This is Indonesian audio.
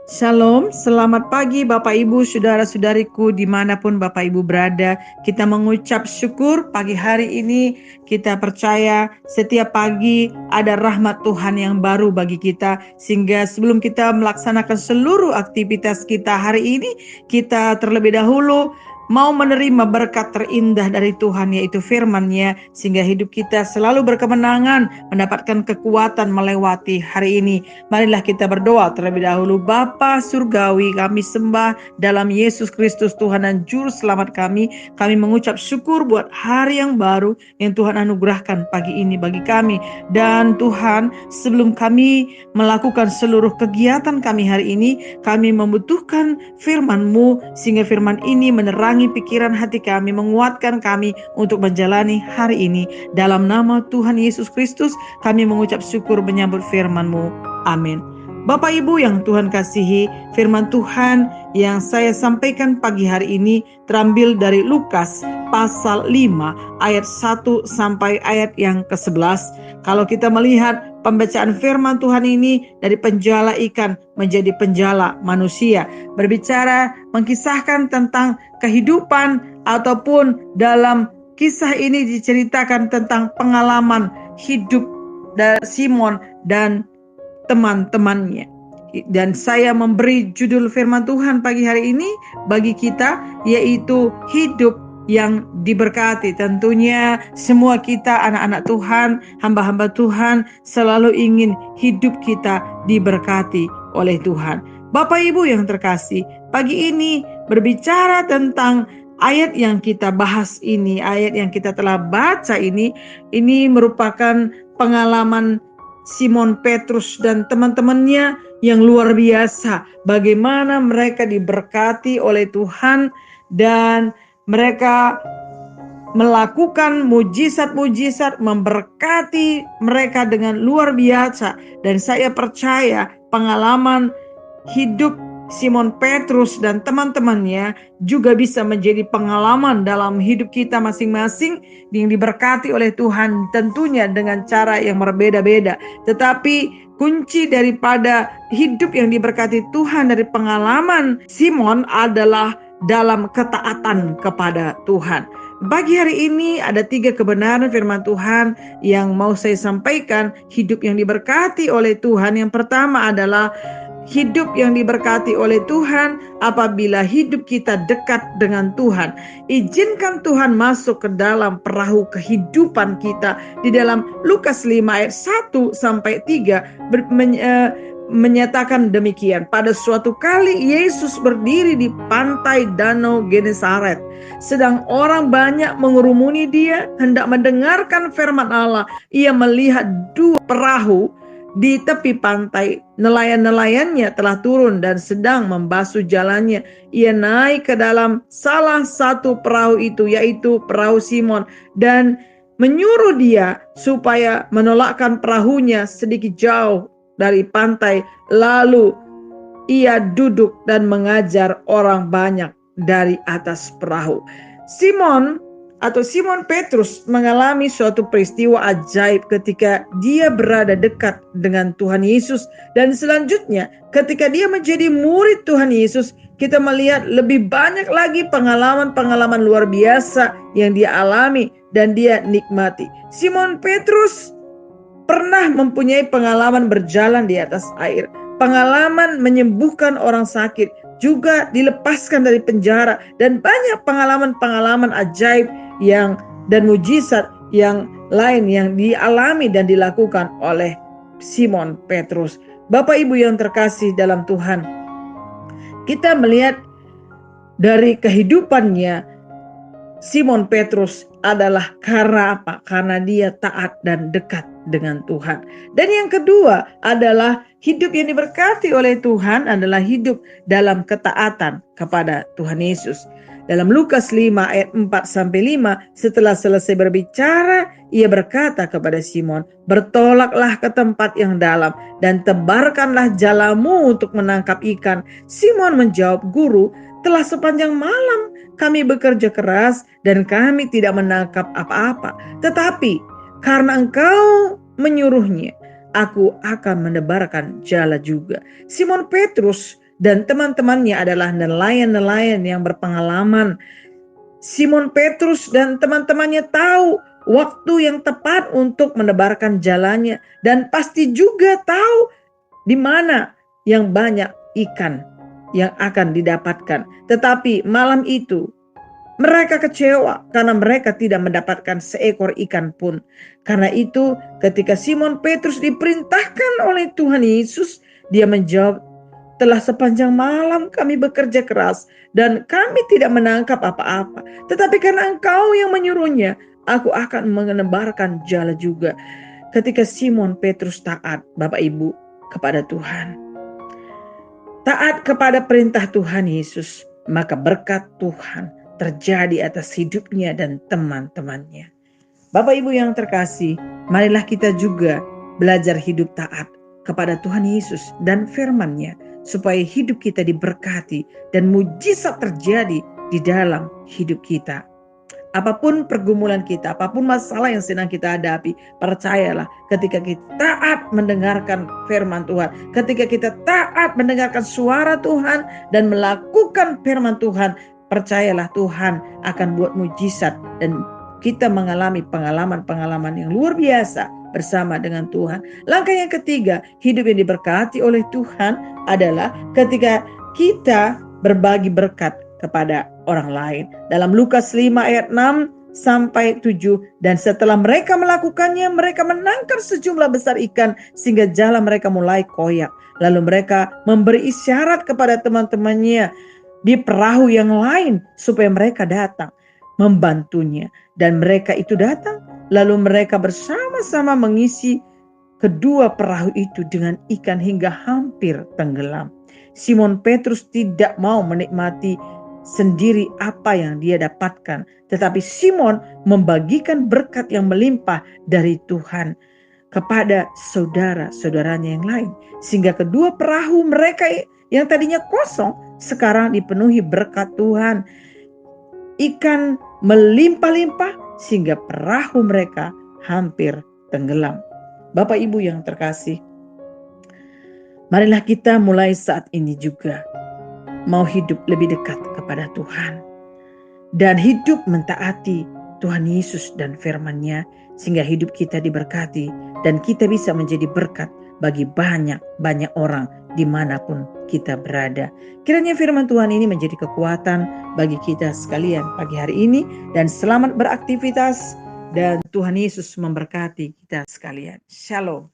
Shalom, selamat pagi Bapak Ibu, saudara-saudariku dimanapun Bapak Ibu berada. Kita mengucap syukur pagi hari ini. Kita percaya setiap pagi ada rahmat Tuhan yang baru bagi kita. Sehingga sebelum kita melaksanakan seluruh aktivitas kita hari ini, kita terlebih dahulu mau menerima berkat terindah dari Tuhan, yaitu firman-Nya, sehingga hidup kita selalu berkemenangan, mendapatkan kekuatan melewati hari ini. Marilah kita berdoa terlebih dahulu. Bapa Surgawi, kami sembah dalam Yesus Kristus Tuhan dan Juru Selamat kami. Kami mengucap syukur buat hari yang baru yang Tuhan anugerahkan pagi ini bagi kami. Dan Tuhan, sebelum kami melakukan seluruh kegiatan kami hari ini, kami membutuhkan firman-Mu, sehingga firman ini menerangi pikiran hati kami, menguatkan kami untuk menjalani hari ini. Dalam nama Tuhan Yesus Kristus, kami mengucap syukur menyambut firman-Mu. Amin. Bapak Ibu yang Tuhan kasihi, firman Tuhan yang saya sampaikan pagi hari ini terambil dari Lukas pasal 5 ayat 1 sampai ayat yang ke-11. Kalau kita melihat pembacaan firman Tuhan ini dari penjala ikan menjadi penjala manusia, berbicara mengkisahkan tentang kehidupan, ataupun dalam kisah ini diceritakan tentang pengalaman hidup dari Simon dan teman-temannya. Dan saya memberi judul firman Tuhan pagi hari ini bagi kita, yaitu hidup yang diberkati. Tentunya semua kita anak-anak Tuhan, hamba-hamba Tuhan, selalu ingin hidup kita diberkati oleh Tuhan. Bapak Ibu yang terkasih, pagi ini berbicara tentang ayat yang kita bahas ini, ayat yang kita telah baca ini merupakan pengalaman Simon Petrus dan teman-temannya yang luar biasa. Bagaimana mereka diberkati oleh Tuhan dan mereka melakukan mujizat-mujizat, memberkati mereka dengan luar biasa. Dan saya percaya pengalaman hidup Simon Petrus dan teman-temannya juga bisa menjadi pengalaman dalam hidup kita masing-masing yang diberkati oleh Tuhan, tentunya dengan cara yang berbeda-beda. Tetapi kunci daripada hidup yang diberkati Tuhan dari pengalaman Simon adalah dalam ketaatan kepada Tuhan. Pagi hari ini ada 3 kebenaran firman Tuhan yang mau saya sampaikan, hidup yang diberkati oleh Tuhan. Yang pertama adalah hidup yang diberkati oleh Tuhan apabila hidup kita dekat dengan Tuhan. Izinkan Tuhan masuk ke dalam perahu kehidupan kita. Di dalam Lukas 5 ayat 1 sampai 3 menyatakan demikian. Pada suatu kali Yesus berdiri di pantai Danau Genesaret. Sedang orang banyak mengurumuni dia hendak mendengarkan firman Allah. Ia melihat 2 perahu di tepi pantai. Nelayan-nelayannya telah turun dan sedang membasuh jalannya. Ia naik ke dalam salah satu perahu itu, yaitu perahu Simon, dan menyuruh dia supaya menolakkan perahunya sedikit jauh dari pantai. Lalu ia duduk dan mengajar orang banyak dari atas perahu. Simon Petrus mengalami suatu peristiwa ajaib ketika dia berada dekat dengan Tuhan Yesus. Dan selanjutnya ketika dia menjadi murid Tuhan Yesus, kita melihat lebih banyak lagi pengalaman-pengalaman luar biasa yang dia alami dan dia nikmati. Simon Petrus pernah mempunyai pengalaman berjalan di atas air, pengalaman menyembuhkan orang sakit, juga dilepaskan dari penjara, dan banyak pengalaman-pengalaman ajaib dan mujizat yang lain yang dialami dan dilakukan oleh Simon Petrus. Bapak Ibu yang terkasih dalam Tuhan, kita melihat dari kehidupannya Simon Petrus adalah karena apa? Karena dia taat dan dekat dengan Tuhan. Dan yang kedua adalah hidup yang diberkati oleh Tuhan adalah hidup dalam ketaatan kepada Tuhan Yesus. Dalam Lukas 5 ayat 4-5, setelah selesai berbicara, ia berkata kepada Simon, "Bertolaklah ke tempat yang dalam dan tebarkanlah jalamu untuk menangkap ikan." Simon menjawab, "Guru, telah sepanjang malam kami bekerja keras dan kami tidak menangkap apa-apa. Tetapi karena Engkau menyuruhnya, aku akan menebarkan jala juga." Simon Petrus dan teman-temannya adalah nelayan-nelayan yang berpengalaman. Simon Petrus dan teman-temannya tahu waktu yang tepat untuk menebarkan jalannya dan pasti juga tahu di mana yang banyak ikan yang akan didapatkan. Tetapi malam itu mereka kecewa karena mereka tidak mendapatkan seekor ikan pun. Karena itu ketika Simon Petrus diperintahkan oleh Tuhan Yesus, dia menjawab, telah sepanjang malam kami bekerja keras dan kami tidak menangkap apa-apa. Tetapi karena Engkau yang menyuruhnya, aku akan menebarkan jala juga. Ketika Simon Petrus taat, Bapak Ibu, kepada Tuhan, taat kepada perintah Tuhan Yesus, maka berkat Tuhan terjadi atas hidupnya dan teman-temannya. Bapak Ibu yang terkasih, marilah kita juga belajar hidup taat kepada Tuhan Yesus dan firman-Nya, supaya hidup kita diberkati dan mujizat terjadi di dalam hidup kita. Apapun pergumulan kita, apapun masalah yang sedang kita hadapi, percayalah ketika kita taat mendengarkan firman Tuhan, ketika kita taat mendengarkan suara Tuhan dan melakukan firman Tuhan, percayalah Tuhan akan buat mujizat dan kita mengalami pengalaman-pengalaman yang luar biasa bersama dengan Tuhan. Langkah yang ketiga, hidup yang diberkati oleh Tuhan adalah ketika kita berbagi berkat kepada orang lain. Dalam Lukas 5 ayat 6 sampai 7, dan setelah mereka melakukannya, mereka menangkap sejumlah besar ikan sehingga jala mereka mulai koyak. Lalu mereka memberi isyarat kepada teman-temannya di perahu yang lain supaya mereka datang membantunya, dan mereka itu datang. Lalu mereka bersama-sama mengisi kedua perahu itu dengan ikan hingga hampir tenggelam. Simon Petrus tidak mau menikmati sendiri apa yang dia dapatkan, tetapi Simon membagikan berkat yang melimpah dari Tuhan kepada saudara-saudaranya yang lain, sehingga kedua perahu mereka yang tadinya kosong sekarang dipenuhi berkat Tuhan. Ikan melimpah-limpah sehingga perahu mereka hampir tenggelam. Bapak Ibu yang terkasih, marilah kita mulai saat ini juga mau hidup lebih dekat kepada Tuhan dan hidup mentaati Tuhan Yesus dan firman-Nya, sehingga hidup kita diberkati dan kita bisa menjadi berkat bagi banyak orang dimanapun kita berada. Kiranya firman Tuhan ini menjadi kekuatan bagi kita sekalian pagi hari ini, dan selamat beraktivitas dan Tuhan Yesus memberkati kita sekalian. Shalom.